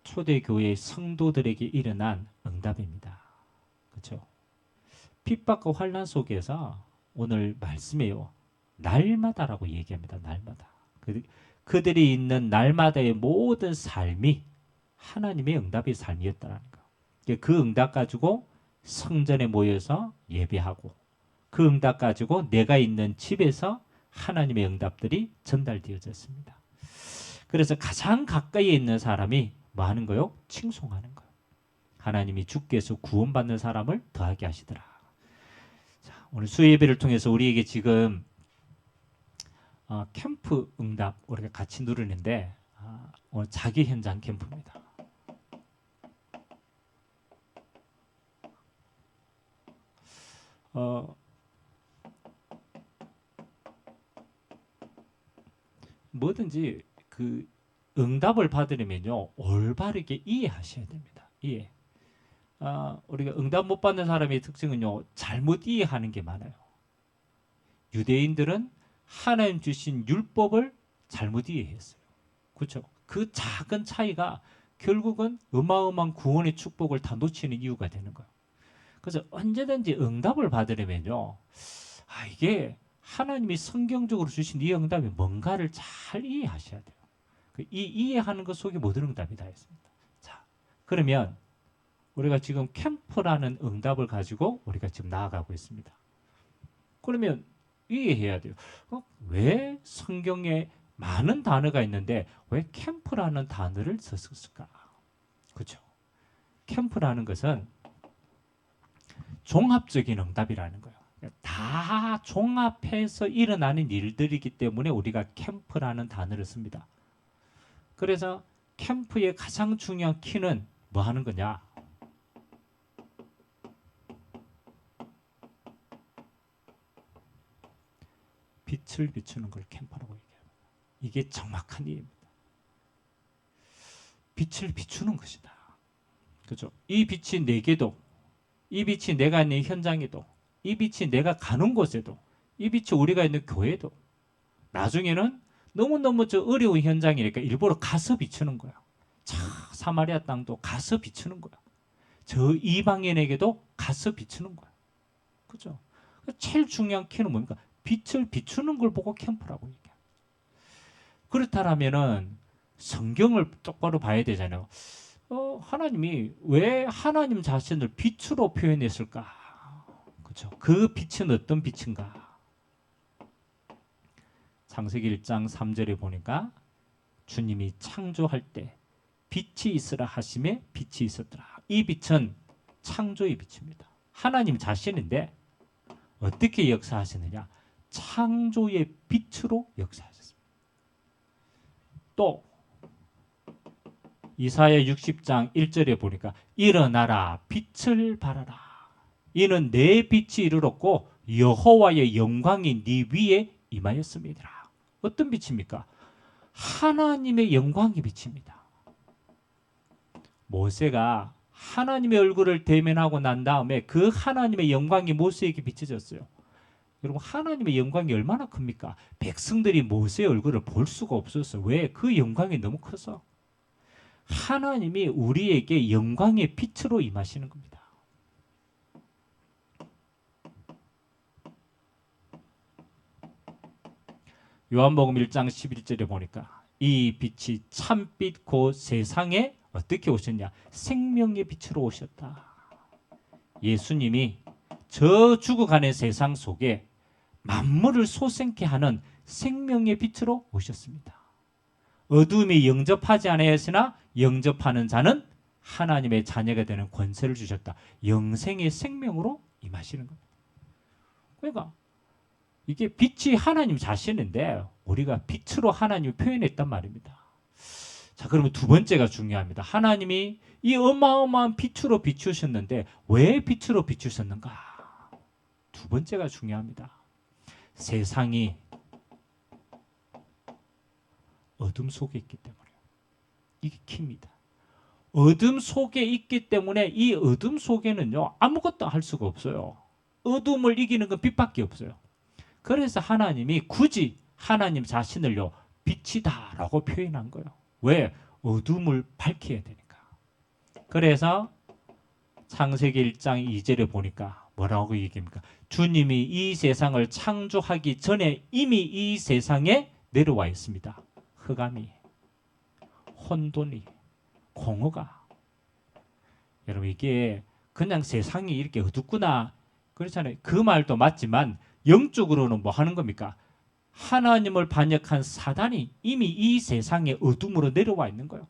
초대교회의 성도들에게 일어난 응답입니다. 그렇죠? 핍박과 환난 속에서 오늘 말씀에요. 날마다라고 얘기합니다. 날마다. 그들이 있는 날마다의 모든 삶이 하나님의 응답의 삶이었다는 거. 그 응답 가지고 성전에 모여서 예배하고 그 응답 가지고 내가 있는 집에서 하나님의 응답들이 전달되어졌습니다. 그래서 가장 가까이에 있는 사람이 뭐 하는 거요? 칭송하는 거예요. 하나님이 주께서 구원받는 사람을 더하게 하시더라. 자, 오늘 수요 예배를 통해서 우리에게 지금 캠프 응답 우리가 같이 누르는데 오늘 자기 현장 캠프입니다. 뭐든지 그 응답을 받으려면요 올바르게 이해하셔야 됩니다. 이해. 우리가 응답 못 받는 사람의 특징은요 잘못 이해하는 게 많아요. 유대인들은 하나님 주신 율법을 잘못 이해했어요. 그렇죠? 그 작은 차이가 결국은 어마어마한 구원의 축복을 다 놓치는 이유가 되는 거예요. 그래서 언제든지 응답을 받으려면요 이게 하나님이 성경적으로 주신 이 응답이 뭔가를 잘 이해하셔야 돼요. 이 이해하는 것 속에 모든 응답이 다 있습니다. 자, 그러면 우리가 지금 캠프라는 응답을 가지고 우리가 지금 나아가고 있습니다. 그러면 이해해야 돼요. 왜 성경에 많은 단어가 있는데 왜 캠프라는 단어를 썼을까? 그렇죠? 캠프라는 것은 종합적인 응답이라는 거예요. 다 종합해서 일어나는 일들이기 때문에 우리가 캠프라는 단어를 씁니다. 그래서 캠프의 가장 중요한 키는 뭐 하는 거냐? 빛을 비추는 걸 캠프라고 얘기합니다. 이게 정확한 이해입니다. 빛을 비추는 것이다. 그렇죠? 이 빛이 내게도, 이 빛이 내가 있는 현장에도, 이 빛이 내가 가는 곳에도, 이 빛이 우리가 있는 교회도, 나중에는 너무너무 어려운 현장이니까 일부러 가서 비추는 거야. 사마리아 땅도 가서 비추는 거야. 저 이방인에게도 가서 비추는 거야. 그죠? 제일 중요한 키는 뭡니까? 빛을 비추는 걸 보고 캠프라고 얘기해요. 그렇다면은 성경을 똑바로 봐야 되잖아요. 하나님이 왜 하나님 자신을 빛으로 표현했을까? 그죠? 그 빛은 어떤 빛인가? 창세기 1장 3절에 보니까 주님이 창조할 때 빛이 있으라 하심에 빛이 있었더라. 이 빛은 창조의 빛입니다. 하나님 자신인데 어떻게 역사하시느냐? 창조의 빛으로 역사하셨습니다. 또 이사야 60장 1절에 보니까 일어나라 빛을 발하라. 이는 내 빛이 이르렀고 여호와의 영광이 네 위에 임하였습니다. 어떤 빛입니까? 하나님의 영광의 빛입니다. 모세가 하나님의 얼굴을 대면하고 난 다음에 그 하나님의 영광이 모세에게 비춰졌어요. 여러분 하나님의 영광이 얼마나 큽니까? 백성들이 모세의 얼굴을 볼 수가 없었어요. 왜? 그 영광이 너무 커서. 하나님이 우리에게 영광의 빛으로 임하시는 겁니다. 요한복음 1장 11절에 보니까 이 빛이 참빛 곧 세상에 어떻게 오셨냐? 생명의 빛으로 오셨다. 예수님이 저 죽어가는 세상 속에 만물을 솟생케 하는 생명의 빛으로 오셨습니다. 어둠이 영접하지 않았으나 영접하는 자는 하나님의 자녀가 되는 권세를 주셨다. 영생의 생명으로 임하시는 겁니다. 그러니까 이게 빛이 하나님 자신인데 우리가 빛으로 하나님을 표현했단 말입니다. 자, 그러면 두 번째가 중요합니다. 하나님이 이 어마어마한 빛으로 비추셨는데 왜 빛으로 비추셨는가? 두 번째가 중요합니다. 세상이 어둠 속에 있기 때문에 이게 키입니다. 어둠 속에 있기 때문에 이 어둠 속에는요 아무것도 할 수가 없어요. 어둠을 이기는 건 빛밖에 없어요. 그래서 하나님이 굳이 하나님 자신을요 빛이다라고 표현한 거예요. 왜? 어둠을 밝혀야 되니까. 그래서 창세기 1장 2절에 보니까 뭐라고 얘기합니까? 주님이 이 세상을 창조하기 전에 이미 이 세상에 내려와 있습니다. 흑암이, 혼돈이, 공허가. 여러분 이게 그냥 세상이 이렇게 어둡구나 그렇잖아요. 그 말도 맞지만 영적으로는 뭐 하는 겁니까? 하나님을 반역한 사단이 이미 이 세상의 어둠으로 내려와 있는 거예요.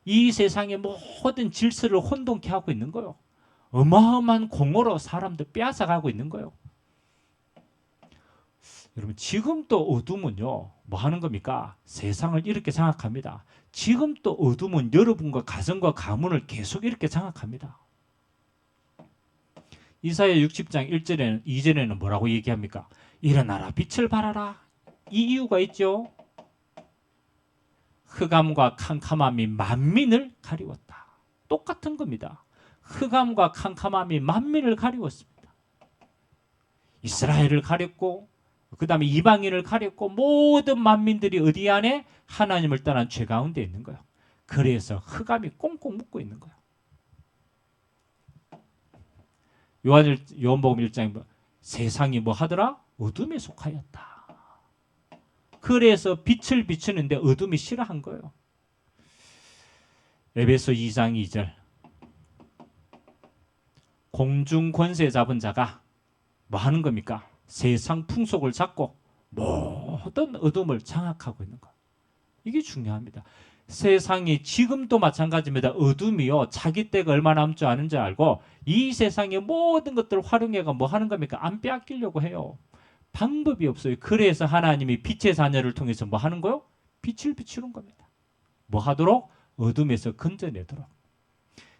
이 세상의 모든 질서를 혼돈케 하고 있는 거예요. 어마어마한 공허로 사람들 빼앗아가고 있는 거예요. 여러분 지금 또 어둠은요 뭐 하는 겁니까? 세상을 이렇게 장악합니다. 지금 또 어둠은 여러분과 가정과 가문을 계속 이렇게 장악합니다. 이사야 60장 1절에는 2절에는 뭐라고 얘기합니까? 일어나라 빛을 발하라. 이 이유가 있죠. 흑암과 캄캄함이 만민을 가리웠다. 똑같은 겁니다. 흑암과 캄캄함이 만민을 가리웠습니다. 이스라엘을 가렸고 그 다음에 이방인을 가렸고 모든 만민들이 어디 안에? 하나님을 떠난 죄 가운데 있는 거예요. 그래서 흑암이 꽁꽁 묶고 있는 거예요. 요한복음 1장에 세상이 뭐 하더라? 어둠에 속하였다. 그래서 빛을 비추는데 어둠이 싫어한 거예요. 에베소 2장 2절 공중 권세 잡은 자가 뭐 하는 겁니까? 세상 풍속을 잡고 모든 어둠을 장악하고 있는 것. 이게 중요합니다. 세상이 지금도 마찬가지입니다. 어둠이요. 자기 때가 얼마 남지 않은 줄 알고 이 세상의 모든 것들을 활용해가 뭐 하는 겁니까? 안 빼앗기려고 해요. 방법이 없어요. 그래서 하나님이 빛의 자녀를 통해서 뭐 하는 거요? 빛을 비추는 겁니다. 뭐 하도록? 어둠에서 건져내도록.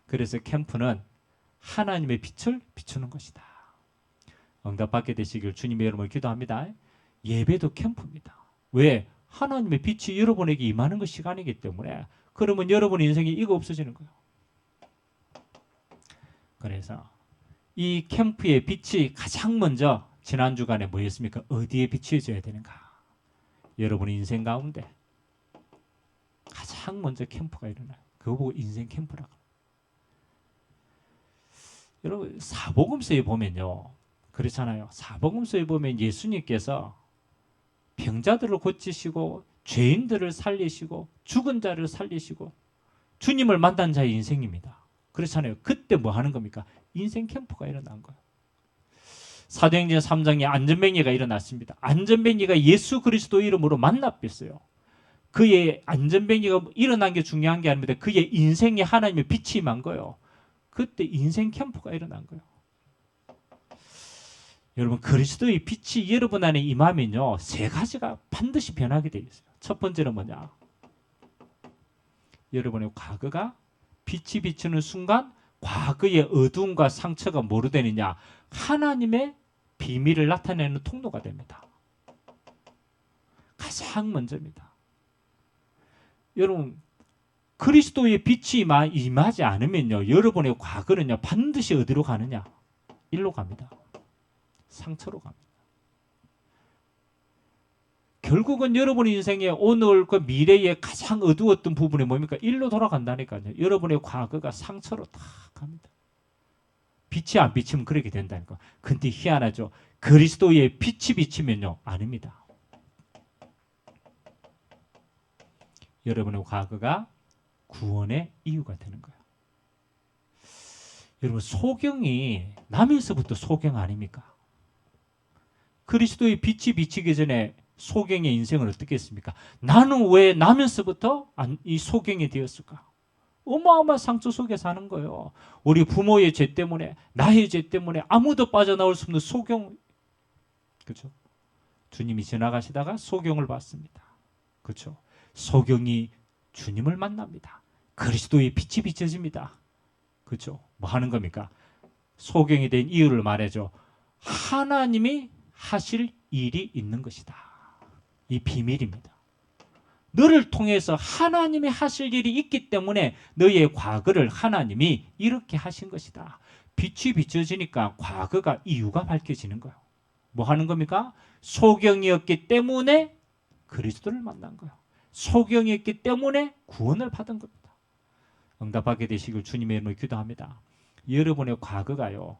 그래서 캠프는 하나님의 빛을 비추는 것이다. 응답받게 되시길 주님의 이름으로 기도합니다. 예배도 캠프입니다. 왜? 하나님의 빛이 여러분에게 임하는 것 시간이기 때문에 그러면 여러분의 인생에 이거 없어지는 거예요. 그래서 이 캠프의 빛이 가장 먼저 지난 주간에 뭐였습니까? 어디에 비추어져야 되는가? 여러분의 인생 가운데 가장 먼저 캠프가 일어나요. 그거 보고 인생 캠프라고. 여러분 사복음서에 보면요. 그렇잖아요. 사복음서에 보면 예수님께서 병자들을 고치시고 죄인들을 살리시고 죽은 자를 살리시고 주님을 만난 자의 인생입니다. 그렇잖아요. 그때 뭐 하는 겁니까? 인생 캠프가 일어난 거예요. 사도행전 3장에 안전뱅이가 일어났습니다. 안전뱅이가 예수 그리스도 이름으로 만나 뵀어요. 그의 안전뱅이가 일어난 게 중요한 게 아닙니다. 그의 인생에 하나님의 빛이 임한 거예요. 그때 인생 캠프가 일어난 거예요. 여러분 그리스도의 빛이 여러분 안에 임하면요. 세 가지가 반드시 변하게 되어 있어요. 첫 번째는 뭐냐? 여러분의 과거가 빛이 비추는 순간 과거의 어두움과 상처가 뭐로 되느냐? 하나님의 비밀을 나타내는 통로가 됩니다. 가장 먼저입니다. 여러분 그리스도의 빛이 임하지 않으면요. 여러분의 과거는요. 반드시 어디로 가느냐? 일로 갑니다. 상처로 갑니다. 결국은 여러분의 인생에 오늘 그 미래의 가장 어두웠던 부분이 뭡니까? 일로 돌아간다니까요. 여러분의 과거가 상처로 다 갑니다. 빛이 안 비치면 그렇게 된다니까. 근데 희한하죠. 그리스도의 빛이 비치면요. 아닙니다. 여러분의 과거가 구원의 이유가 되는 거예요. 여러분 소경이 나면서부터 소경 아닙니까? 그리스도의 빛이 비치기 전에 소경의 인생을 어떻게 했습니까? 나는 왜 나면서부터 이 소경이 되었을까? 어마어마한 상처 속에 사는 거예요. 우리 부모의 죄 때문에 나의 죄 때문에 아무도 빠져나올 수 없는 소경. 그렇죠? 주님이 지나가시다가 소경을 봤습니다. 그렇죠? 소경이 주님을 만납니다. 그리스도의 빛이 비춰집니다. 그렇죠? 뭐 하는 겁니까? 소경이 된 이유를 말해줘. 하나님이 하실 일이 있는 것이다. 이 비밀입니다. 너를 통해서 하나님이 하실 일이 있기 때문에 너의 과거를 하나님이 이렇게 하신 것이다. 빛이 비춰지니까 과거가 이유가 밝혀지는 거예요. 뭐 하는 겁니까? 소경이었기 때문에 그리스도를 만난 거예요. 소경이었기 때문에 구원을 받은 겁니다. 응답하게 되시길 주님의 이름으로 기도합니다. 여러분의 과거가요,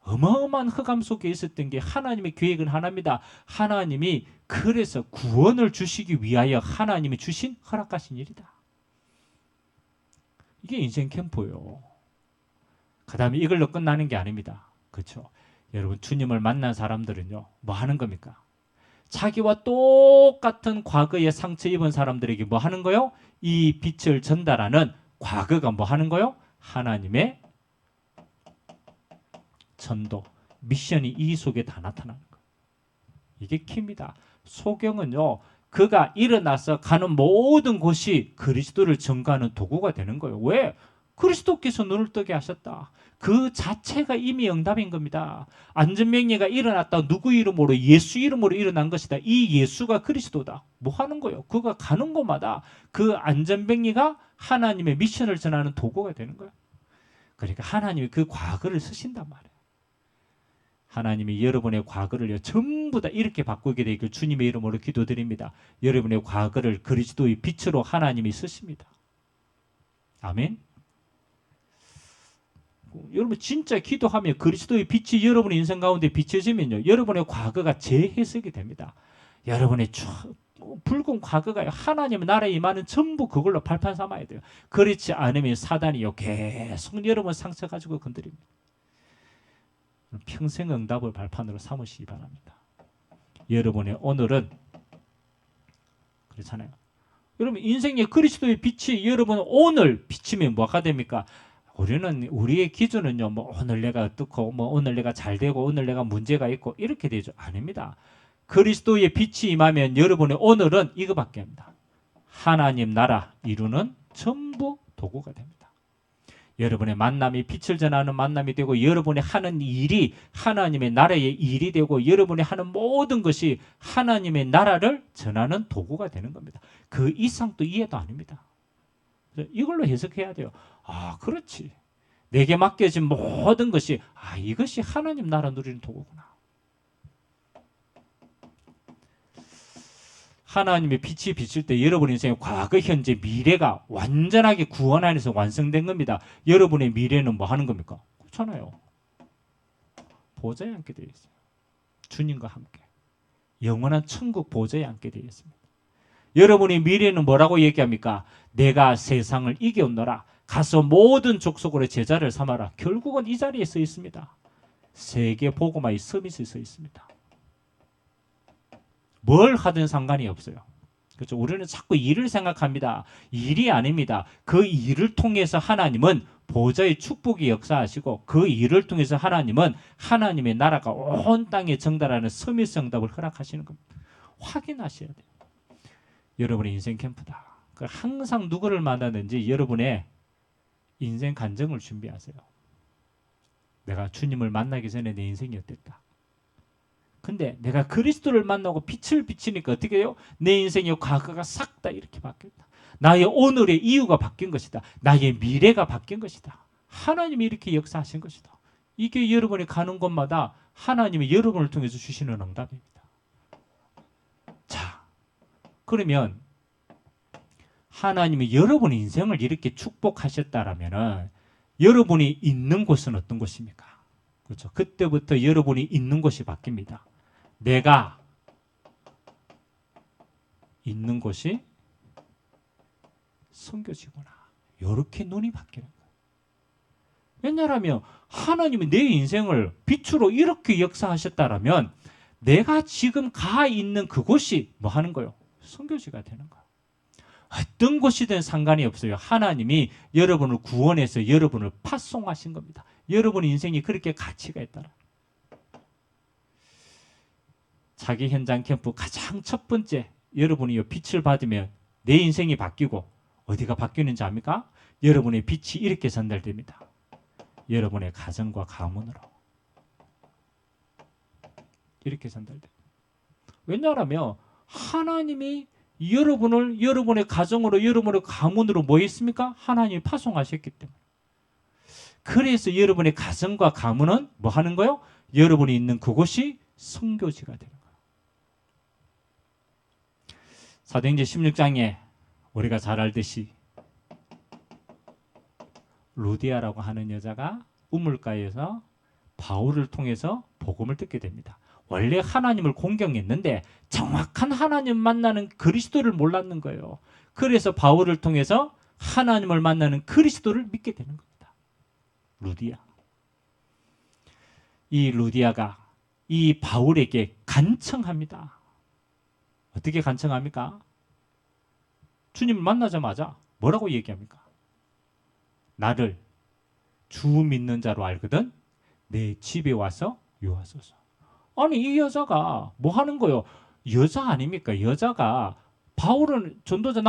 어마어마한 흑암 속에 있었던 게 하나님의 계획은 하나입니다. 하나님이 그래서 구원을 주시기 위하여 하나님이 주신 허락하신 일이다. 이게 인생 캠프예요. 그 다음에 이걸로 끝나는 게 아닙니다. 그렇죠? 여러분, 주님을 만난 사람들은요, 뭐 하는 겁니까? 자기와 똑같은 과거에 상처 입은 사람들에게 뭐 하는 거요? 이 빛을 전달하는 과거가 뭐 하는 거요? 하나님의 전도, 미션이 이 속에 다 나타나는 거예요. 이게 키입니다. 소경은요, 그가 일어나서 가는 모든 곳이 그리스도를 전가하는 도구가 되는 거예요. 왜? 그리스도께서 눈을 뜨게 하셨다. 그 자체가 이미 응답인 겁니다. 안전명예가 일어났다. 누구 이름으로? 예수 이름으로 일어난 것이다. 이 예수가 그리스도다. 뭐 하는 거예요? 그가 가는 곳마다 그 안전병리가 하나님의 미션을 전하는 도구가 되는 거예요. 그러니까 하나님이 그 과거를 쓰신단 말이에요. 하나님이 여러분의 과거를 전부 다 이렇게 바꾸게 되길 주님의 이름으로 기도드립니다. 여러분의 과거를 그리스도의 빛으로 하나님이 쓰십니다. 아멘. 여러분 진짜 기도하면 그리스도의 빛이 여러분의 인생 가운데 비춰지면요, 여러분의 과거가 재해석이 됩니다. 여러분의 붉은 과거가 하나님의 나라에 임하는 전부 그걸로 발판 삼아야 돼요. 그렇지 않으면 사단이요 계속 여러분 상처 가지고 건드립니다. 평생 응답을 발판으로 삼으시기 바랍니다. 여러분의 오늘은 그렇잖아요. 여러분 인생의 그리스도의 빛이 여러분 오늘 비치면 뭐가 됩니까? 우리의 기준은요, 뭐 오늘 내가 어떻고, 뭐 오늘 내가 잘 되고, 오늘 내가 문제가 있고 이렇게 되죠. 아닙니다. 그리스도의 빛이 임하면 여러분의 오늘은 이거밖에 합니다. 하나님 나라 이루는 전부 도구가 됩니다. 여러분의 만남이 빛을 전하는 만남이 되고, 여러분이 하는 일이 하나님의 나라의 일이 되고, 여러분이 하는 모든 것이 하나님의 나라를 전하는 도구가 되는 겁니다. 그 이상 또 이해도 아닙니다. 이걸로 해석해야 돼요. 아, 그렇지. 내게 맡겨진 모든 것이 이것이 하나님 나라 누리는 도구구나. 하나님의 빛이 비칠 때 여러분 인생의 과거, 현재, 미래가 완전하게 구원 안에서 완성된 겁니다. 여러분의 미래는 뭐 하는 겁니까? 그렇잖아요. 보좌에 앉게 되어 있어요. 주님과 함께. 영원한 천국 보좌에 앉게 되어 있습니다. 여러분의 미래는 뭐라고 얘기합니까? 내가 세상을 이겨오너라. 가서 모든 족속으로 제자를 삼아라. 결국은 이 자리에 써 있습니다. 세계 복음화의 서밋에 서 있습니다. 뭘 하든 상관이 없어요. 그렇죠? 우리는 자꾸 일을 생각합니다. 일이 아닙니다. 그 일을 통해서 하나님은 보좌의 축복이 역사하시고, 그 일을 통해서 하나님은 하나님의 나라가 온 땅에 정달하는 서밋 응답을 허락하시는 겁니다. 확인하셔야 돼요. 여러분의 인생 캠프다. 항상 누구를 만나든지 여러분의 인생 간증을 준비하세요. 내가 주님을 만나기 전에 내 인생이 어땠다. 근데 내가 그리스도를 만나고 빛을 비치니까 어떻게 해요? 내 인생의 과거가 싹 다 이렇게 바뀌었다. 나의 오늘의 이유가 바뀐 것이다. 나의 미래가 바뀐 것이다. 하나님이 이렇게 역사하신 것이다. 이게 여러분이 가는 곳마다 하나님이 여러분을 통해서 주시는 응답입니다. 자, 그러면 하나님이 여러분의 인생을 이렇게 축복하셨다라면은 여러분이 있는 곳은 어떤 곳입니까? 그렇죠. 그때부터 여러분이 있는 곳이 바뀝니다. 내가 있는 곳이 선교지구나. 이렇게 눈이 바뀌는 거예요. 왜냐하면 하나님이 내 인생을 빛으로 이렇게 역사하셨다라면 내가 지금 가 있는 그곳이 뭐 하는 거예요? 선교지가 되는 거예요. 어떤 곳이든 상관이 없어요. 하나님이 여러분을 구원해서 여러분을 파송하신 겁니다. 여러분의 인생이 그렇게 가치가 있다라. 자기 현장 캠프 가장 첫 번째, 여러분이 빛을 받으면 내 인생이 바뀌고, 어디가 바뀌는지 압니까? 여러분의 빛이 이렇게 전달됩니다. 여러분의 가정과 가문으로 이렇게 전달됩니다. 왜냐하면 하나님이 여러분의 가정으로, 여러분의 가문으로 뭐 했습니까? 하나님이 파송하셨기 때문에. 그래서 여러분의 가정과 가문은 뭐 하는 거예요? 여러분이 있는 그곳이 선교지가 되는 거예요. 사도행전 16장에 우리가 잘 알듯이 루디아라고 하는 여자가 우물가에서 바울을 통해서 복음을 듣게 됩니다. 원래 하나님을 공경했는데 정확한 하나님 만나는 그리스도를 몰랐는 거예요. 그래서 바울을 통해서 하나님을 만나는 그리스도를 믿게 되는 겁니다. 루디아. 이 루디아가 이 바울에게 간청합니다. 어떻게 간청합니까? 주님을 만나자마자 뭐라고 얘기합니까? 나를 주 믿는 자로 알거든 내 집에 와서 요하소서. 아니 이 여자가 뭐 하는 거요? 여자 아닙니까? 여자가 바울은 전도자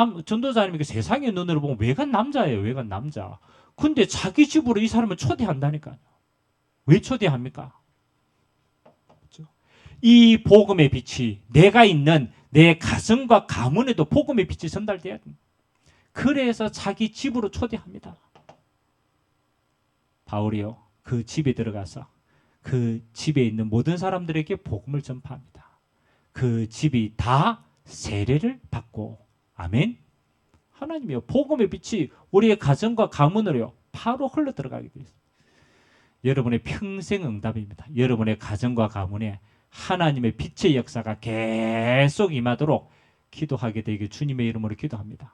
아닙니까? 세상의 눈으로 보면 외간 남자예요. 외간 남자. 근데 자기 집으로 이 사람을 초대한다니까요. 왜 초대합니까? 그렇죠? 이 복음의 빛이 내가 있는 내 가정과 가문에도 복음의 빛이 전달돼야 됩니다. 그래서 자기 집으로 초대합니다. 바울이요. 그 집에 들어가서 그 집에 있는 모든 사람들에게 복음을 전파합니다. 그 집이 다 세례를 받고 아멘. 하나님이요. 복음의 빛이 우리의 가정과 가문으로요. 바로 흘러 들어가게 되어 있습니다. 여러분의 평생 응답입니다. 여러분의 가정과 가문에 하나님의 빛의 역사가 계속 임하도록 기도하게 되길 주님의 이름으로 기도합니다.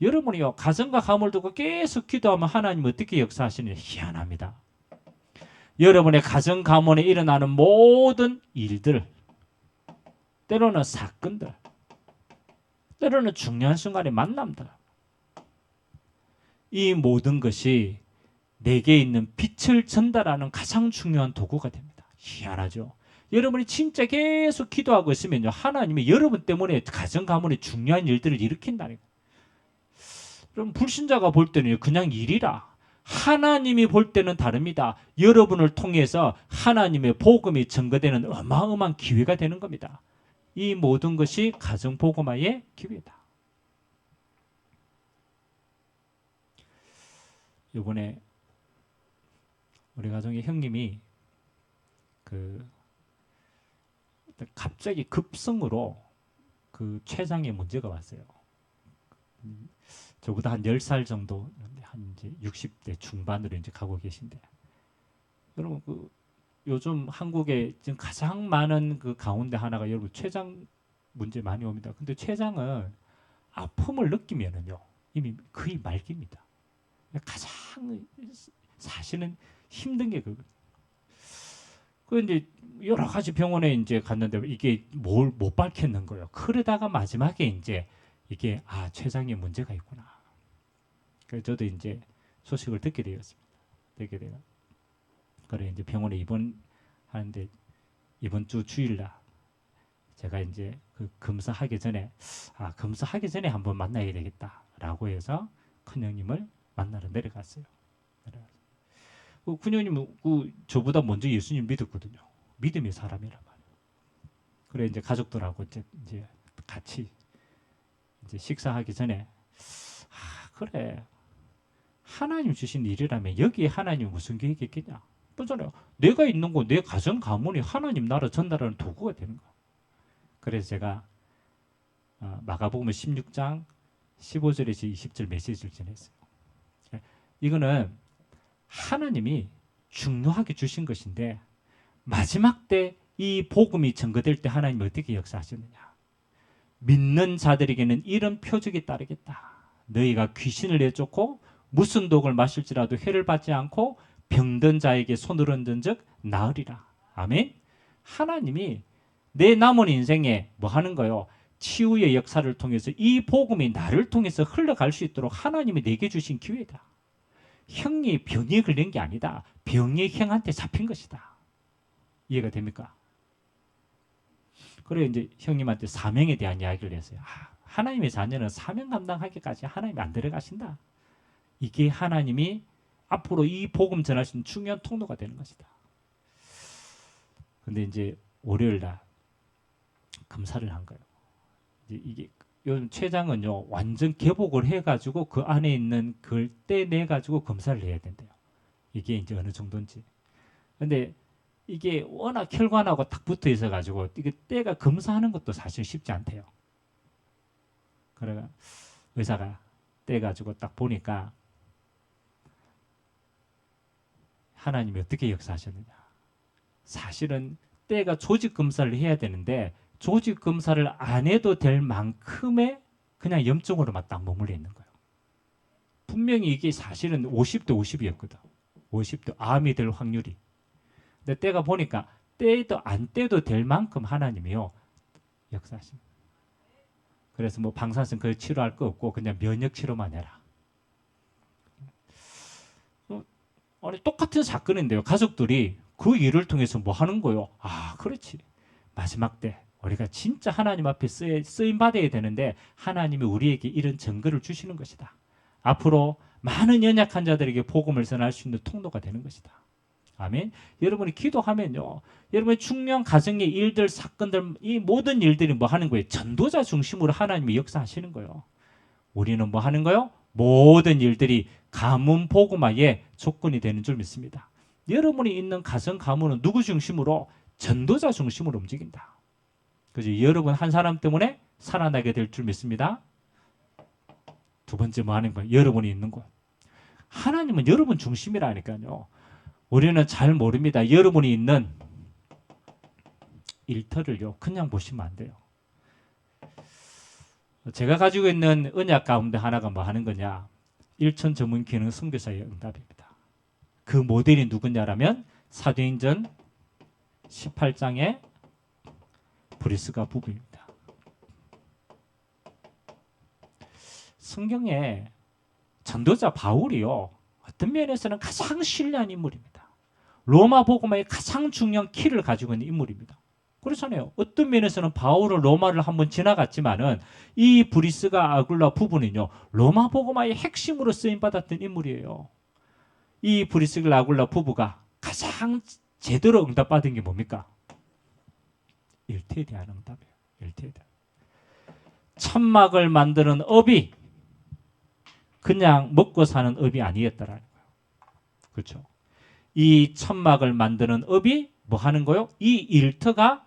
여러분이요. 가정과 가문을 두고 계속 기도하면 하나님 어떻게 역사하시느냐 희한합니다. 여러분의 가정 가문에 일어나는 모든 일들, 때로는 사건들, 때로는 중요한 순간의 만남들, 이 모든 것이 내게 있는 빛을 전달하는 가장 중요한 도구가 됩니다. 희한하죠? 여러분이 진짜 계속 기도하고 있으면요, 하나님이 여러분 때문에 가정 가문에 중요한 일들을 일으킨다는 거예요. 그럼 불신자가 볼 때는 그냥 일이라. 하나님이 볼 때는 다릅니다. 여러분을 통해서 하나님의 복음이 전거되는 어마어마한 기회가 되는 겁니다. 이 모든 것이 가정 복음화의 기회다. 이번에 우리 가정의 형님이 갑자기 급성으로 췌장에 문제가 왔어요. 저보다 한 10살 정도, 한 이제 60대 중반으로 이제 가고 계신데, 여러분 요즘 한국에 지금 가장 많은 그 가운데 하나가 여러분 췌장 문제 많이 옵니다. 근데 췌장은 아픔을 느끼면은요 이미 거의 말깁니다. 가장 사실은 힘든 게 그거예요. 그 이제 여러 가지 병원에 이제 갔는데 이게 뭘 못 밝혔는 거예요. 그러다가 마지막에 이제 이게 췌장에 문제가 있구나. 그래서 저도 이제 소식을 듣게 되었습니다. 듣게 돼요. 그래 이제 병원에 입원하는데 이번 주 주일날 제가 이제 그 검사하기 전에 한번 만나야 되겠다라고 해서 큰형님을 만나러 내려갔어요. 큰형님은 저보다 먼저 예수님 믿었거든요. 믿음의 사람이란 말이에요. 그래 이제 가족들하고 이제 같이 이제 식사하기 전에 그래 하나님 주신 일이라면 여기에 하나님 무슨 계획이 있겠냐? 그렇잖아요. 내가 있는 곳, 내 가정 가문이 하나님 나라 전달하는 도구가 되는 거야. 그래서 제가 마가복음 16장 15절에서 20절 메시지를 전했어요. 이거는 하나님이 중요하게 주신 것인데 마지막 때 이 복음이 전거될 때 하나님이 어떻게 역사하셨느냐. 믿는 자들에게는 이런 표적이 따르겠다. 너희가 귀신을 내쫓고 무슨 독을 마실지라도 해를 받지 않고 병든 자에게 손을 얹은 즉 나으리라. 아멘. 하나님이 내 남은 인생에 뭐 하는 거요? 치유의 역사를 통해서 이 복음이 나를 통해서 흘러갈 수 있도록 하나님이 내게 주신 기회다. 형이 병에 걸린 게 아니다. 병이 형한테 잡힌 것이다. 이해가 됩니까? 그래 이제 형님한테 사명에 대한 이야기를 했어요. 하나님의 자녀는 사명 감당하기까지 하나님이 안 들어가신다. 이게 하나님이 앞으로 이 복음 전할 수 있는 중요한 통로가 되는 것이다. 근데 이제 월요일 날 검사를 한 거예요. 이게 요즘 췌장은요 완전 개복을 해가지고 그 안에 있는 그걸 떼내가지고 검사를 해야 된대요. 이게 이제 어느 정도인지. 근데 이게 워낙 혈관하고 딱 붙어 있어가지고 이게 때가 검사하는 것도 사실 쉽지 않대요. 그래가 의사가 떼가지고 딱 보니까 하나님이 어떻게 역사하셨느냐. 사실은 때가 조직 검사를 해야 되는데 조직 검사를 안 해도 될 만큼의 그냥 염증으로만 딱 머물러 있는 거예요. 분명히 이게 사실은 50대 50이었거든. 50대 암이 될 확률이. 근데 때가 보니까 안 떼도 될 만큼 하나님이요 역사하십니다. 그래서 뭐 방사선 그걸 치료할 거 없고 그냥 면역 치료만 해라. 아니 똑같은 사건인데요. 가족들이 그 일을 통해서 뭐 하는 거요? 아, 그렇지. 마지막 때 우리가 진짜 하나님 앞에 쓰임 받아야 되는데 하나님이 우리에게 이런 증거를 주시는 것이다. 앞으로 많은 연약한 자들에게 복음을 전할 수 있는 통로가 되는 것이다. 아멘. 여러분이 기도하면요. 여러분의 중요한 가정의 일들, 사건들, 이 모든 일들이 뭐 하는 거예요? 전도자 중심으로 하나님이 역사하시는 거예요. 우리는 뭐 하는 거예요? 모든 일들이 가문 복음화의 조건이 되는 줄 믿습니다. 여러분이 있는 가정 가문은 누구 중심으로? 전도자 중심으로 움직인다. 그죠? 여러분 한 사람 때문에 살아나게 될 줄 믿습니다. 두 번째 뭐 하는 거예요? 여러분이 있는 곳. 하나님은 여러분 중심이라니까요. 우리는 잘 모릅니다. 여러분이 있는 일터를요. 그냥 보시면 안 돼요. 제가 가지고 있는 언약 가운데 하나가 뭐 하는 거냐? 일천 전문 기능 선교사의 응답입니다. 그 모델이 누구냐라면 사도행전 18장의 브리스가 부부입니다. 성경에 전도자 바울이요. 어떤 면에서는 가장 신뢰한 인물입니다. 로마 복음화의 가장 중요한 키를 가지고 있는 인물입니다. 그렇잖아요. 어떤 면에서는 바울은 로마를 한번 지나갔지만은 이 브리스가 아굴라 부부는요. 로마 복음화의 핵심으로 쓰임받았던 인물이에요. 이 브리스가 아굴라 부부가 가장 제대로 응답받은 게 뭡니까? 일터에 대한 응답이에요. 일터에 대한. 천막을 만드는 업이 그냥 먹고 사는 업이 아니었다라는 거예요. 그렇죠? 이 천막을 만드는 업이 뭐 하는 거요? 이 일터가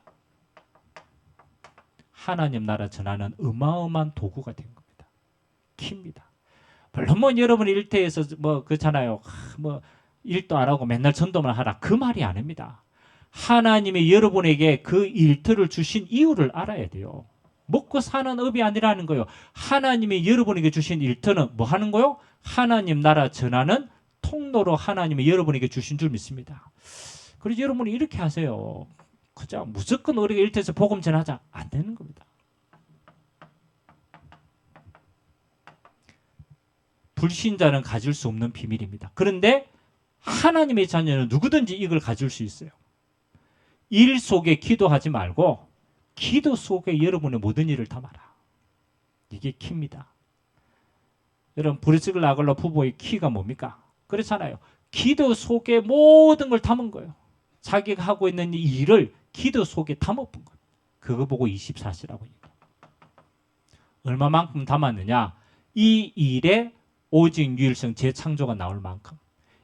하나님 나라 전하는 어마어마한 도구가 된 겁니다. 키입니다. 물론 뭐 여러분 일터에서 뭐 그렇잖아요. 뭐 일도 안 하고 맨날 전도만 하라. 그 말이 아닙니다. 하나님이 여러분에게 그 일터를 주신 이유를 알아야 돼요. 먹고 사는 업이 아니라는 거예요. 하나님이 여러분에게 주신 일터는 뭐 하는 거요? 하나님 나라 전하는 통로로 하나님이 여러분에게 주신 줄 믿습니다. 그래서 여러분이 이렇게 하세요. 그저 무조건 우리가 일터에서 복음 전하자. 안 되는 겁니다. 불신자는 가질 수 없는 비밀입니다. 그런데 하나님의 자녀는 누구든지 이걸 가질 수 있어요. 일 속에 기도하지 말고 기도 속에 여러분의 모든 일을 담아라. 이게 키입니다. 여러분 브리스가 아굴라 부부의 키가 뭡니까? 그렇잖아요. 기도 속에 모든 걸 담은 거예요. 자기가 하고 있는 이 일을 기도 속에 담아본 거예요. 그거 보고 24시라고 얘기해요. 얼마만큼 담았느냐? 이 일에 오직 유일성 재창조가 나올 만큼,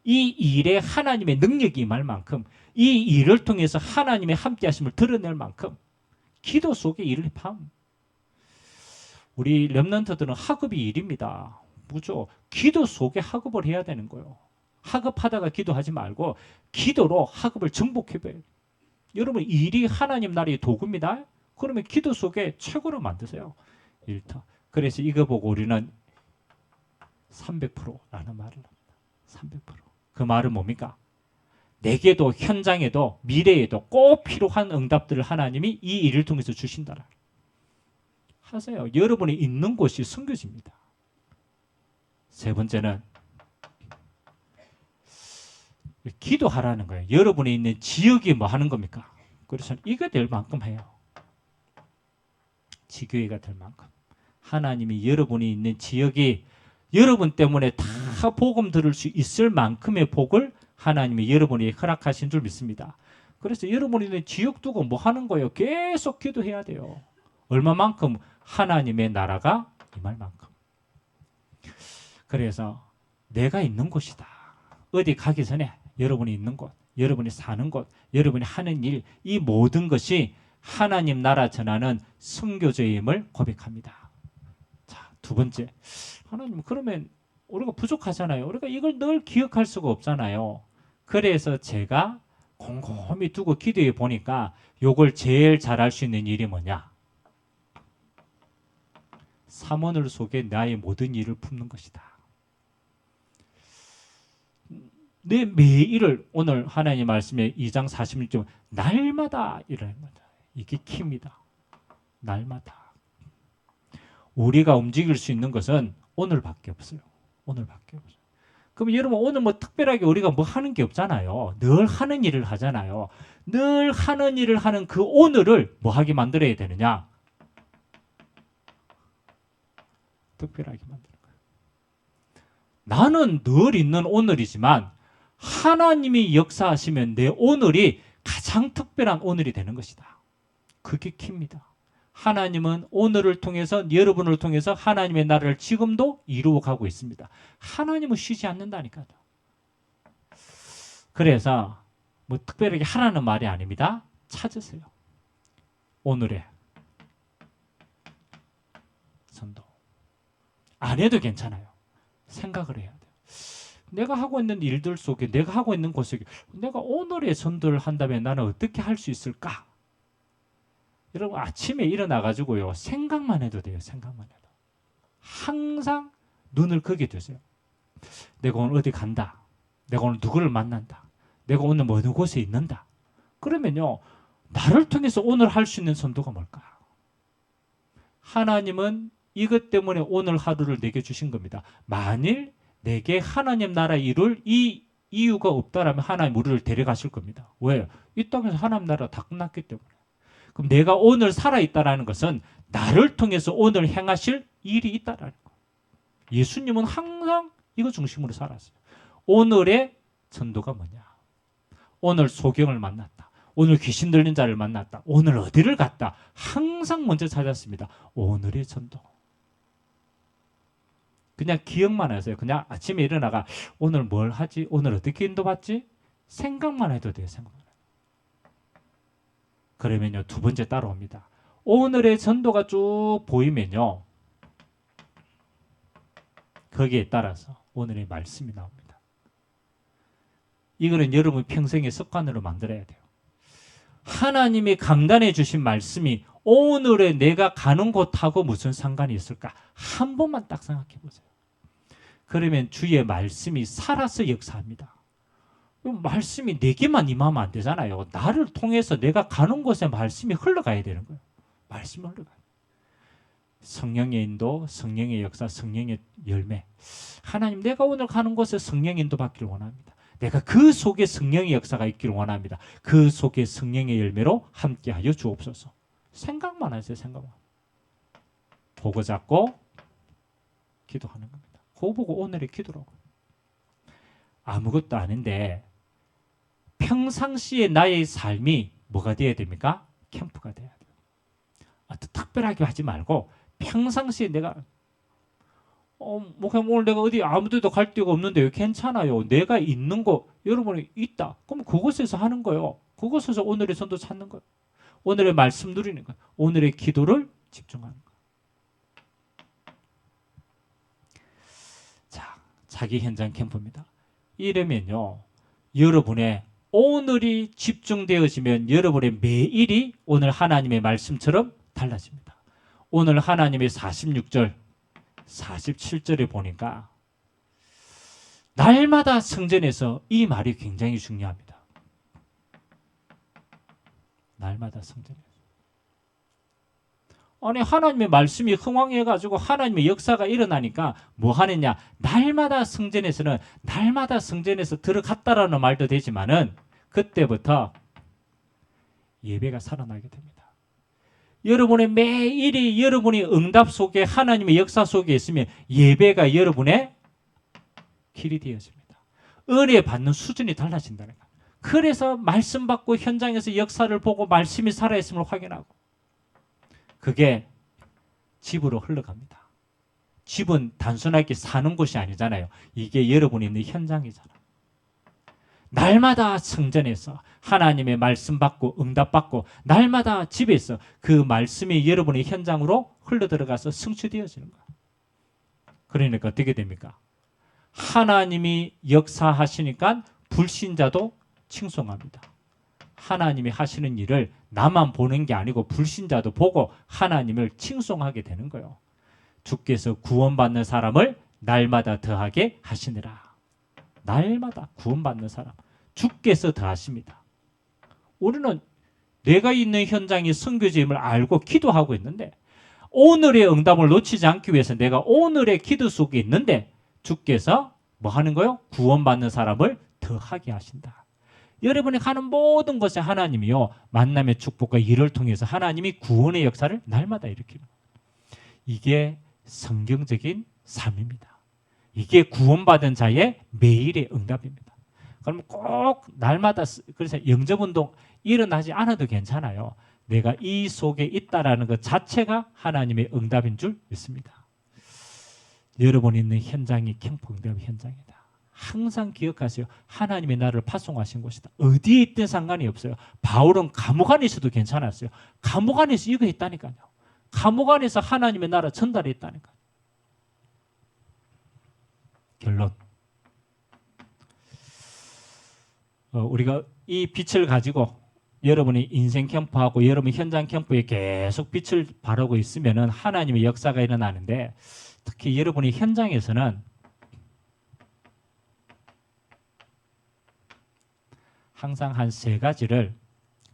이 일에 하나님의 능력이 임할 만큼, 이 일을 통해서 하나님의 함께하심을 드러낼 만큼 기도 속에 일을 함. 우리 렘넌트들은 학업이 일입니다. 뭐죠? 기도 속에 학업을 해야 되는 거예요. 학업하다가 기도하지 말고 기도로 학업을 정복해봐요. 여러분 일이 하나님 나라의 도구입니다. 그러면 기도 속에 최고로 만드세요. 일터. 그래서 이거 보고 우리는 300%라는 말을 합니다. 300%. 그 말은 뭡니까? 내게도 현장에도 미래에도 꼭 필요한 응답들을 하나님이 이 일을 통해서 주신다라. 하세요. 여러분이 있는 곳이 선교지입니다. 세 번째는 기도하라는 거예요. 여러분이 있는 지역이 뭐 하는 겁니까? 그래서 이거 될 만큼 해요. 지교회가 될 만큼. 하나님이 여러분이 있는 지역이 여러분 때문에 다 복음 들을 수 있을 만큼의 복을 하나님이 여러분이 허락하신 줄 믿습니다. 그래서 여러분이 있는 지역 두고 뭐 하는 거예요? 계속 기도해야 돼요. 얼마만큼? 하나님의 나라가 임할 만큼. 그래서 내가 있는 곳이다. 어디 가기 전에 여러분이 있는 곳, 여러분이 사는 곳, 여러분이 하는 일, 이 모든 것이 하나님 나라 전하는 선교제임을 고백합니다. 자, 두 번째. 하나님 그러면 우리가 부족하잖아요. 우리가 이걸 늘 기억할 수가 없잖아요. 그래서 제가 곰곰이 두고 기도해 보니까 요걸 제일 잘할 수 있는 일이 뭐냐? 삼원을 속에 나의 모든 일을 품는 것이다. 내 매일을 오늘 하나님 말씀에 2장 46절 날마다 이라는 거다. 이게 키입니다. 날마다. 우리가 움직일 수 있는 것은 오늘밖에 없어요. 오늘밖에 없어요. 그럼 여러분 오늘 뭐 특별하게 우리가 뭐 하는 게 없잖아요. 늘 하는 일을 하잖아요. 늘 하는 일을 하는 그 오늘을 뭐 하게 만들어야 되느냐? 특별하게 만드는 거예요. 나는 늘 있는 오늘이지만 하나님이 역사하시면 내 오늘이 가장 특별한 오늘이 되는 것이다. 그게 키입니다. 하나님은 오늘을 통해서 여러분을 통해서 하나님의 나라를 지금도 이루어가고 있습니다. 하나님은 쉬지 않는다니까요. 그래서 뭐 특별하게 하라는 말이 아닙니다. 찾으세요. 오늘의 선도. 안 해도 괜찮아요. 생각을 해야 돼요. 내가 하고 있는 일들 속에 내가 하고 있는 곳 속에 내가 오늘의 선도를 한다면 나는 어떻게 할 수 있을까? 여러분 아침에 일어나가지고요 생각만 해도 돼요. 생각만 해도. 항상 눈을 거기에 두세요. 내가 오늘 어디 간다. 내가 오늘 누구를 만난다. 내가 오늘 어느 곳에 있는다. 그러면요 나를 통해서 오늘 할 수 있는 선도가 뭘까? 하나님은 이것 때문에 오늘 하루를 내게 주신 겁니다. 만일 내게 하나님 나라 이룰 이 이유가 없다라면 하나님 우리를 데려가실 겁니다. 왜요? 이 땅에서 하나님 나라 다 끝났기 때문에. 그럼 내가 오늘 살아있다는 것은 나를 통해서 오늘 행하실 일이 있다라는 거예요. 예수님은 항상 이거 중심으로 살았어요. 오늘의 전도가 뭐냐? 오늘 소경을 만났다. 오늘 귀신 들린 자를 만났다. 오늘 어디를 갔다. 항상 먼저 찾았습니다. 오늘의 전도. 그냥 기억만 하세요. 그냥 아침에 일어나가 오늘 뭘 하지? 오늘 어떻게 인도받지? 생각만 해도 돼요. 생각만. 그러면요 두 번째 따라옵니다. 오늘의 전도가 쭉 보이면요 거기에 따라서 오늘의 말씀이 나옵니다. 이거는 여러분 평생의 습관으로 만들어야 돼요. 하나님이 강단해 주신 말씀이 오늘의 내가 가는 곳하고 무슨 상관이 있을까? 한 번만 딱 생각해 보세요. 그러면 주의 말씀이 살아서 역사합니다. 말씀이 내게만 임하면 안 되잖아요. 나를 통해서 내가 가는 곳에 말씀이 흘러가야 되는 거예요. 말씀이 흘러가요. 성령의 인도, 성령의 역사, 성령의 열매. 하나님 내가 오늘 가는 곳에 성령의 인도 받기를 원합니다. 내가 그 속에 성령의 역사가 있기를 원합니다. 그 속에 성령의 열매로 함께하여 주옵소서. 생각만 하세요. 생각만. 보고 잡고 기도하는 겁니다. 그거 보고 오늘의 기도라고. 아무것도 아닌데 평상시에 나의 삶이 뭐가 되어야 됩니까? 캠프가 돼야 돼요. 특별하게 하지 말고 평상시에 내가 목사님 오늘 내가 어디 아무데도 갈 데가 없는데 괜찮아요. 내가 있는 곳 여러분이 있다. 그럼 그곳에서 하는 거예요. 그곳에서 오늘의 선도 찾는 거예요. 오늘의 말씀 누리는 거예요. 오늘의 기도를 집중하는 거예요. 자, 자기 현장 캠프입니다. 이러면요 여러분의 오늘이 집중되어지면 여러분의 매일이 오늘 하나님의 말씀처럼 달라집니다. 오늘 하나님의 46절 47절에 보니까 날마다 성전에서 이 말이 굉장히 중요합니다. 날마다 성전에서. 아니 하나님의 말씀이 흥왕해가지고 하나님의 역사가 일어나니까 뭐 하느냐? 날마다 성전에서는 날마다 성전에서 들어갔다라는 말도 되지만은 그때부터 예배가 살아나게 됩니다. 여러분의 매일이 여러분이 응답 속에 하나님의 역사 속에 있으면 예배가 여러분의 길이 되어집니다. 은혜 받는 수준이 달라진다는 거예요. 그래서 말씀 받고 현장에서 역사를 보고 말씀이 살아있음을 확인하고 그게 집으로 흘러갑니다. 집은 단순하게 사는 곳이 아니잖아요. 이게 여러분이 있는 현장이잖아요. 날마다 성전에서 하나님의 말씀 받고 응답 받고 날마다 집에서 그 말씀이 여러분의 현장으로 흘러들어가서 성취되어지는 거예요. 그러니까 어떻게 됩니까? 하나님이 역사하시니까 불신자도 칭송합니다. 하나님이 하시는 일을 나만 보는 게 아니고 불신자도 보고 하나님을 칭송하게 되는 거예요. 주께서 구원받는 사람을 날마다 더하게 하시느라. 날마다 구원받는 사람 주께서 더하십니다. 우리는 내가 있는 현장이 선교지임을 알고 기도하고 있는데 오늘의 응답을 놓치지 않기 위해서 내가 오늘의 기도 속에 있는데 주께서 뭐 하는 거요? 구원받는 사람을 더하게 하신다. 여러분이 하는 모든 것에 하나님이요 만남의 축복과 일을 통해서 하나님이 구원의 역사를 날마다 일으키는 거예요. 이게 성경적인 삶입니다. 이게 구원받은 자의 매일의 응답입니다. 그럼 꼭 날마다 그래서 영접운동 일어나지 않아도 괜찮아요. 내가 이 속에 있다라는 것 자체가 하나님의 응답인 줄 믿습니다. 여러분이 있는 현장이 캠프 응답 현장이다. 항상 기억하세요. 하나님의 나를 파송하신 곳이다. 어디에 있든 상관이 없어요. 바울은 감옥 안에 있어도 괜찮았어요. 감옥 안에서 이거 했다니까요. 감옥 안에서 하나님의 나라 전달했다니까요. 결론. 우리가 이 빛을 가지고 여러분이 인생 캠프하고 여러분 현장 캠프에 계속 빛을 바르고 있으면 하나님의 역사가 일어나는데 특히 여러분이 현장에서는 항상 한 세 가지를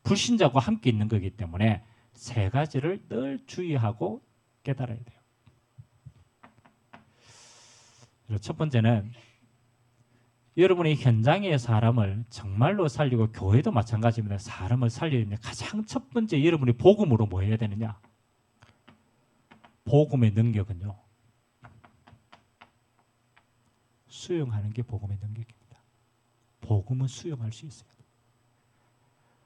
불신자와 함께 있는 거기 때문에 세 가지를 늘 주의하고 깨달아야 돼요. 첫 번째는 여러분이 현장의 사람을 정말로 살리고 교회도 마찬가지입니다. 사람을 살려야 됩니다. 가장 첫 번째 여러분이 복음으로 뭐 해야 되느냐? 복음의 능력은요. 수용하는 게 복음의 능력입니다. 복음은 수용할 수 있어요.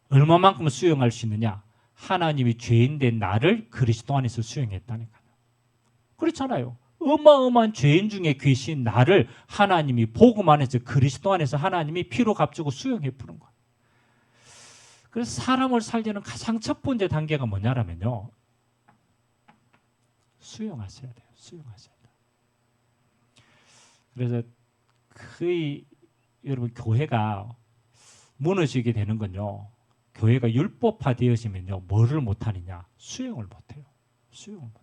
얼마만큼 수용할 수 있느냐? 하나님이 죄인된 나를 그리스도 안에서 수용했다니까요. 그렇잖아요. 어마어마한 죄인 중에 계신 나를 하나님이 복음 안에서 그리스도 안에서 하나님이 피로 값주고 수용해 푸는 거예요. 그래서 사람을 살리는 가장 첫 번째 단계가 뭐냐면요. 수용하셔야 돼요. 수용하셔야 돼요. 그래서 거의 여러분 교회가 무너지게 되는 건요. 교회가 율법화 되어지면요. 뭐를 못하느냐? 수용을 못해요. 수용을 못해요.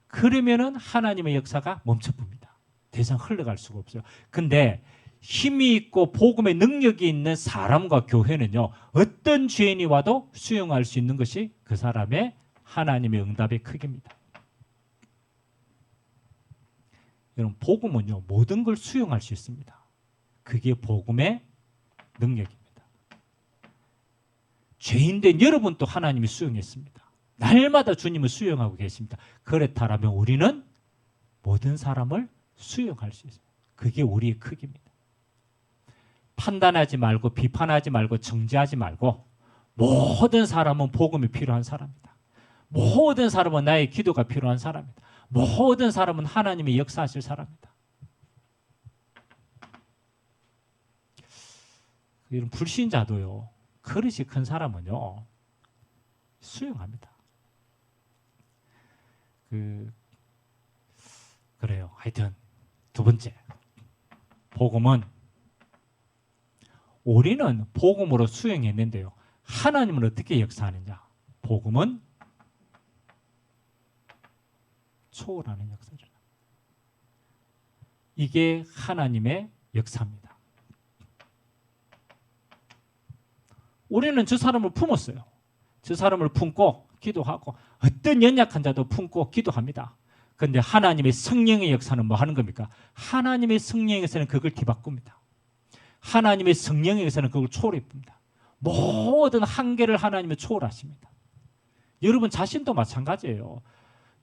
그러면은 하나님의 역사가 멈춰봅니다. 더 이상 흘러갈 수가 없어요. 근데 힘이 있고 복음의 능력이 있는 사람과 교회는요. 어떤 죄인이 와도 수용할 수 있는 것이 그 사람의 하나님의 응답의 크기입니다. 여러분 복음은요. 모든 걸 수용할 수 있습니다. 그게 복음의 능력입니다. 죄인된 여러분도 하나님이 수용했습니다. 날마다 주님을 수용하고 계십니다. 그렇다면 우리는 모든 사람을 수용할 수 있어요. 그게 우리의 크기입니다. 판단하지 말고 비판하지 말고 정죄하지 말고 모든 사람은 복음이 필요한 사람이다. 모든 사람은 나의 기도가 필요한 사람이다. 모든 사람은 하나님이 역사하실 사람이다. 이런 불신자도요. 그릇이 큰 사람은요. 수용합니다. 그래요. 하여튼 두 번째 복음은 우리는 복음으로 수용했는데요. 하나님은 어떻게 역사하느냐? 복음은 초월하는 역사죠. 이게 하나님의 역사입니다. 우리는 저 사람을 품었어요. 저 사람을 품고 기도하고 어떤 연약한 자도 품고 기도합니다. 그런데 하나님의 성령의 역사는 뭐 하는 겁니까? 하나님의 성령에서는 그걸 뒤바꿉니다. 하나님의 성령에서는 그걸 초월해 봅니다. 모든 한계를 하나님이 초월하십니다. 여러분 자신도 마찬가지예요.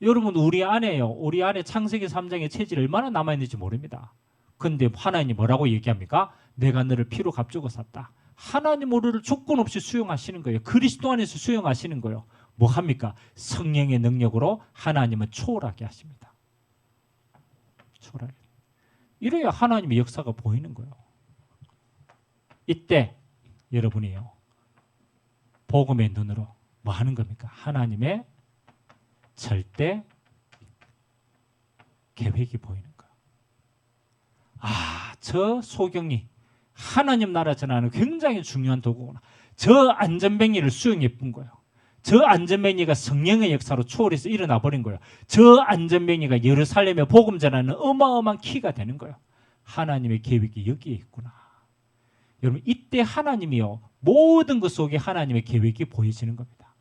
여러분 우리 안에 창세기 3장의 체질이 얼마나 남아있는지 모릅니다. 그런데 하나님이 뭐라고 얘기합니까? 내가 너를 피로 값주고 샀다. 하나님 우리를 조건 없이 수용하시는 거예요. 그리스도 안에서 수용하시는 거예요. 뭐 합니까? 성령의 능력으로 하나님은 초월하게 하십니다. 초월하게. 이래야 하나님의 역사가 보이는 거예요. 이때 여러분이요. 복음의 눈으로 뭐 하는 겁니까? 하나님의 절대 계획이 보이는 거예요. 아, 저 소경이 하나님 나라 전하는 굉장히 중요한 도구구나. 저 안전뱅이를 수용해 본 거예요. 저 안전뱅이가 성령의 역사로 초월해서 일어나 버린 거예요. 저 안전뱅이가 예루살렘에 복음 전하는 어마어마한 키가 되는 거예요. 하나님의 계획이 여기에 있구나. 여러분, 이때 하나님이요, 모든 것 속에 하나님의 계획이 보여지는 겁니다.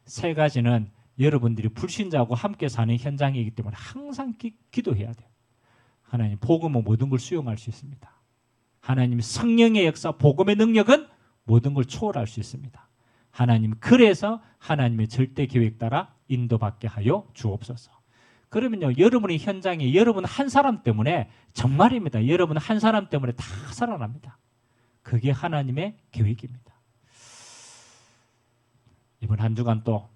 세 가지는 여러분들이 불신자하고 함께 사는 현장이기 때문에 항상 기도해야 돼요. 하나님, 복음은 모든 걸 수용할 수 있습니다. 하나님, 성령의 역사, 복음의 능력은 모든 걸 초월할 수 있습니다. 하나님, 그래서 하나님의 절대 계획 따라 인도받게 하여 주옵소서. 그러면요, 여러분의 현장에 여러분 한 사람 때문에, 정말입니다, 여러분 한 사람 때문에 다 살아납니다. 그게 하나님의 계획입니다. 이번 한 주간 또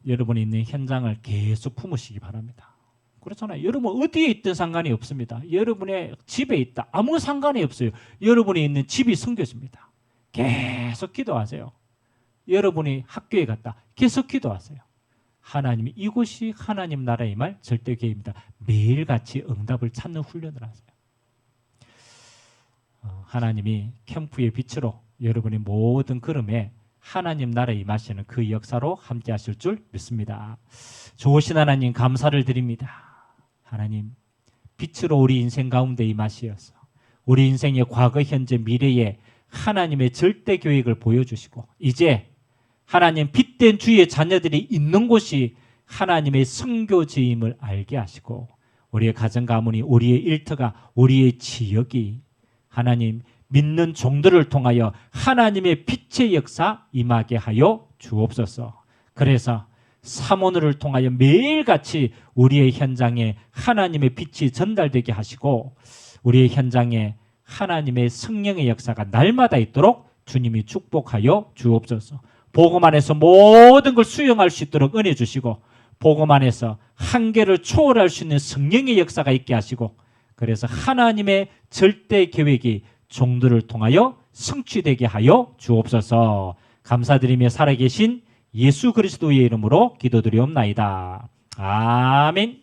여러분이 있는 현장을 계속 품으시기 바랍니다. 그렇잖아요. 여러분 어디에 있든 상관이 없습니다. 여러분의 집에 있다, 아무 상관이 없어요. 여러분이 있는 집이 성교집니다. 계속 기도하세요. 여러분이 학교에 갔다, 계속 기도하세요. 하나님이 이곳이 하나님 나라의 말 절대 계획입니다. 매일같이 응답을 찾는 훈련을 하세요. 하나님이 캠프의 빛으로 여러분의 모든 걸음에 하나님 나라에 임하시는 그 역사로 함께 하실 줄 믿습니다. 좋으신 하나님, 감사를 드립니다. 하나님, 빛으로 우리 인생 가운데 임하시어서 우리 인생의 과거, 현재, 미래에 하나님의 절대 계획을 보여주시고, 이제 하나님 빛된 주의 자녀들이 있는 곳이 하나님의 선교지임을 알게 하시고, 우리의 가정 가문이, 우리의 일터가, 우리의 지역이 하나님 믿는 종들을 통하여 하나님의 빛의 역사 임하게 하여 주옵소서. 그래서 사모늘을 통하여 매일같이 우리의 현장에 하나님의 빛이 전달되게 하시고, 우리의 현장에 하나님의 성령의 역사가 날마다 있도록 주님이 축복하여 주옵소서. 복음 안에서 모든 걸 수용할 수 있도록 은혜 주시고, 복음 안에서 한계를 초월할 수 있는 성령의 역사가 있게 하시고, 그래서 하나님의 절대 계획이 종들을 통하여 성취되게 하여 주옵소서. 감사드리며 살아계신 예수 그리스도의 이름으로 기도드리옵나이다. 아멘.